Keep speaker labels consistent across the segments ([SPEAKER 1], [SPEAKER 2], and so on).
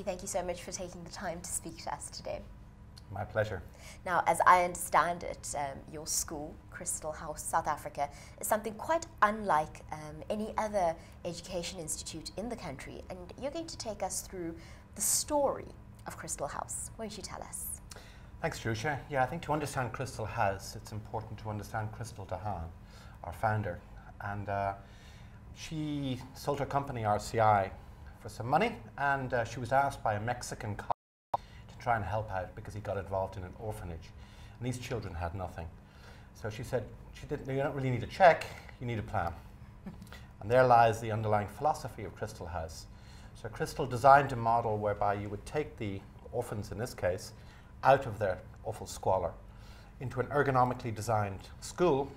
[SPEAKER 1] Vicky, thank you so much for taking the time to speak to us today.
[SPEAKER 2] My pleasure.
[SPEAKER 1] Now, as I understand it, your school, Crystal House South Africa, is something quite unlike any other education institute in the country, and you're going to take us through the story of Crystal House. Won't you tell us?
[SPEAKER 2] Thanks, Drusha. Yeah, I think to understand Crystal House, it's important to understand Crystal Dahan, our founder. And she sold her company, RCI, for some money, and she was asked by a Mexican colleague to try and help out because he got involved in an orphanage. And these children had nothing. So she said, you don't really need a check, you need a plan. And there lies the underlying philosophy of Crystal House. So Crystal designed a model whereby you would take the orphans, in this case, out of their awful squalor into an ergonomically designed school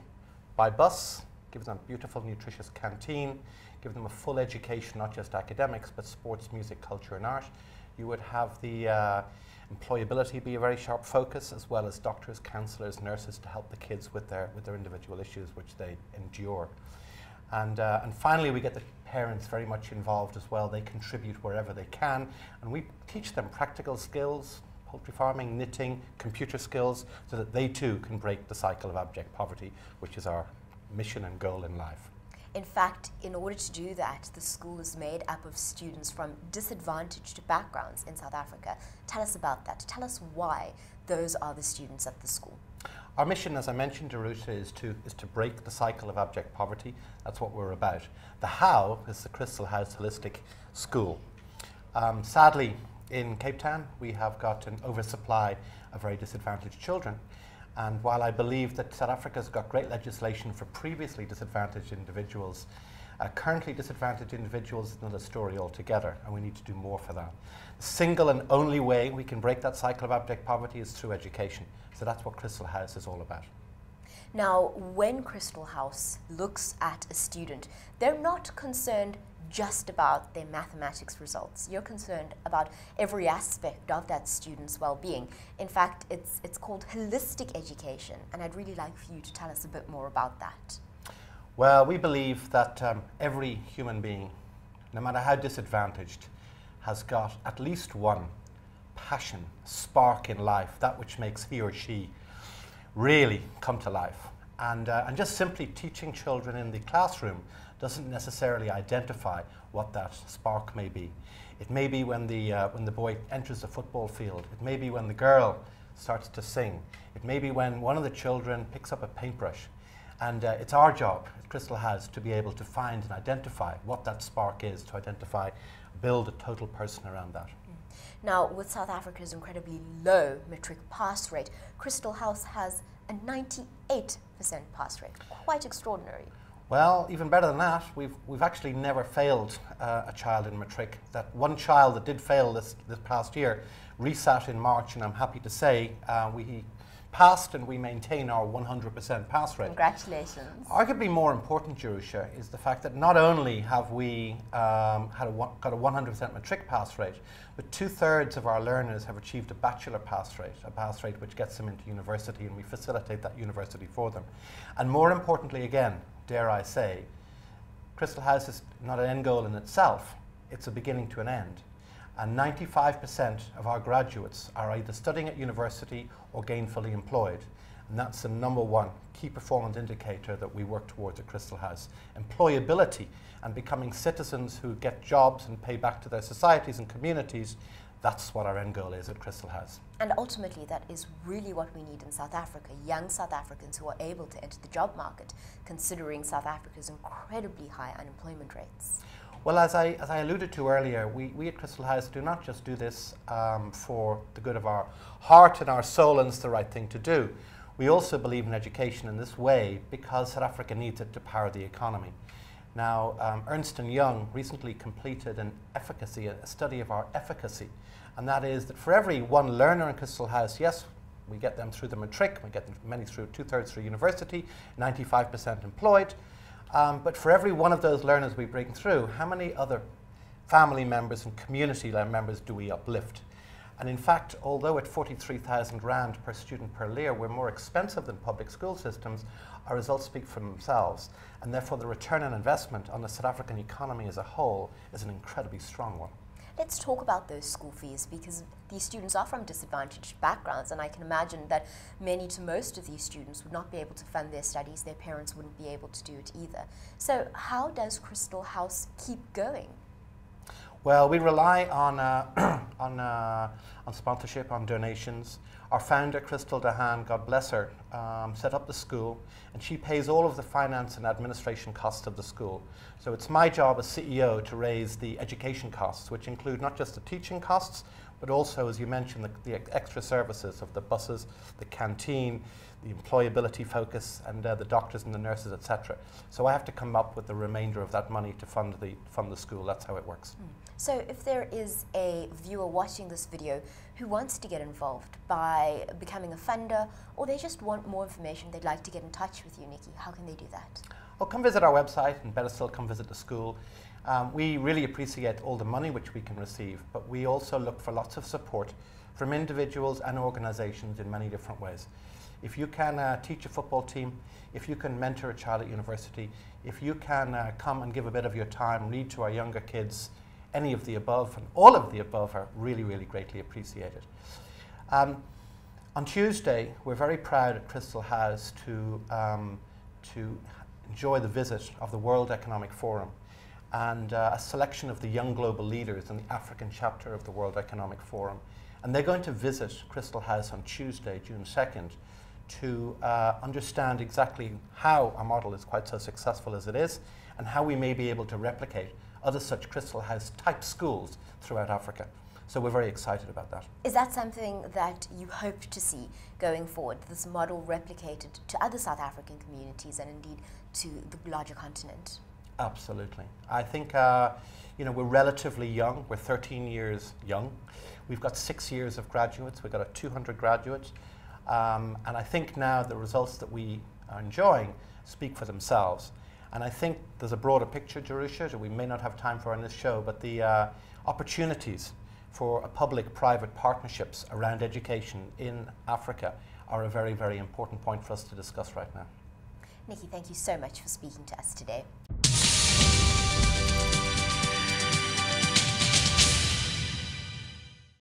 [SPEAKER 2] by bus, give them a beautiful, nutritious canteen, give them a full education, not just academics, but sports, music, culture, and art. You would have the employability be a very sharp focus, as well as doctors, counsellors, nurses to help the kids with their individual issues which they endure. And finally, we get the parents very much involved as well. They contribute wherever they can, and we teach them practical skills, poultry farming, knitting, computer skills, so that they too can break the cycle of abject poverty, which is our mission and goal in life.
[SPEAKER 1] In fact, in order to do that, the school is made up of students from disadvantaged backgrounds in South Africa. Tell us about that. Tell us why those are the students at the school.
[SPEAKER 2] Our mission, as I mentioned, Darusha, is to break the cycle of abject poverty. That's what we're about. The how is the Crystal House Holistic School. Sadly, in Cape Town, we have got an oversupply of very disadvantaged children. And while I believe that South Africa's got great legislation for previously disadvantaged individuals, currently disadvantaged individuals is another story altogether, and we need to do more for that. The single and only way we can break that cycle of abject poverty is through education. So that's what Crystal House is all about.
[SPEAKER 1] Now, when Crystal House looks at a student, they're not concerned just about their mathematics results. You're concerned about every aspect of that student's well-being. In fact, it's called holistic education, and I'd really like for you to tell us a bit more about that.
[SPEAKER 2] Well, we believe that every human being, no matter how disadvantaged, has got at least one passion, spark in life, that which makes he or she really come to life. And just simply teaching children in the classroom doesn't necessarily identify what that spark may be. It may be when the boy enters the football field. It may be when the girl starts to sing. It may be when one of the children picks up a paintbrush. And it's our job at Crystal House to be able to find and identify what that spark is, to identify, build a total person around that.
[SPEAKER 1] Now, with South Africa's incredibly low matric pass rate, Crystal House has a 98% pass rate. Quite extraordinary.
[SPEAKER 2] Well, even better than that, we've actually never failed a child in matric. That one child that did fail this past year resat in March, and I'm happy to say we passed and we maintain our 100% pass rate.
[SPEAKER 1] Congratulations.
[SPEAKER 2] Arguably more important, Jerusha, is the fact that not only have we got a 100% matric pass rate, but 2/3 of our learners have achieved a bachelor pass rate which gets them into university, and we facilitate that university for them. And more importantly, again, dare I say, Crystal House is not an end goal in itself, it's a beginning to an end. And 95% of our graduates are either studying at university or gainfully employed. And that's the number one key performance indicator that we work towards at Crystal House. Employability and becoming citizens who get jobs and pay back to their societies and communities, that's what our end goal is at Crystal House.
[SPEAKER 1] And ultimately, that is really what we need in South Africa, young South Africans who are able to enter the job market, considering South Africa's incredibly high unemployment rates.
[SPEAKER 2] Well, as I alluded to earlier, we at Crystal House do not just do this for the good of our heart and our soul, and it's the right thing to do. We also believe in education in this way because South Africa needs it to power the economy. Now, Ernst & Young recently completed an efficacy, a study of our efficacy, and that is that for every one learner in Crystal House, yes, we get them through the matric, we get many through 2/3 through university, 95% employed, but for every one of those learners we bring through, how many other family members and community members do we uplift? And in fact, although at 43,000 Rand per student per year, we're more expensive than public school systems, our results speak for themselves. And therefore, the return on investment on the South African economy as a whole is an incredibly strong one.
[SPEAKER 1] Let's talk about those school fees, because these students are from disadvantaged backgrounds, and I can imagine that most of these students would not be able to fund their studies. Their parents wouldn't be able to do it either. So how does Crystal House keep going?
[SPEAKER 2] Well, we rely on on sponsorship, on donations. Our founder, Crystal Dahan, God bless her, set up the school, and she pays all of the finance and administration costs of the school. So it's my job as CEO to raise the education costs, which include not just the teaching costs, but also, as you mentioned, the extra services of the buses, the canteen, the employability focus, and the doctors and the nurses, etc. So I have to come up with the remainder of that money to fund the school. That's how it works.
[SPEAKER 1] So if there is a viewer watching this video who wants to get involved by becoming a funder, or they just want more information, they'd like to get in touch with you, Nikki, how can they do that?
[SPEAKER 2] Oh, come visit our website, and better still, come visit the school. We really appreciate all the money which we can receive, but we also look for lots of support from individuals and organisations in many different ways. If you can teach a football team, if you can mentor a child at university, if you can come and give a bit of your time, read to our younger kids, any of the above and all of the above are really, really greatly appreciated. On Tuesday, we're very proud at Crystal House to enjoy the visit of the World Economic Forum and a selection of the young global leaders in the African chapter of the World Economic Forum. And they're going to visit Crystal House on Tuesday, June 2nd, to understand exactly how our model is quite so successful as it is, and how we may be able to replicate other such Crystal House type schools throughout Africa. So we're very excited about that.
[SPEAKER 1] Is that something that you hope to see going forward, this model replicated to other South African communities and indeed to the larger continent?
[SPEAKER 2] Absolutely. I think we're relatively young. We're 13 years young. We've got 6 years of graduates. We've got 200 graduates. And I think now the results that we are enjoying speak for themselves. And I think there's a broader picture, Jerusha, that we may not have time for on this show, but the opportunities for public-private partnerships around education in Africa are a very, very important point for us to discuss right now.
[SPEAKER 1] Nikki, thank you so much for speaking to us today.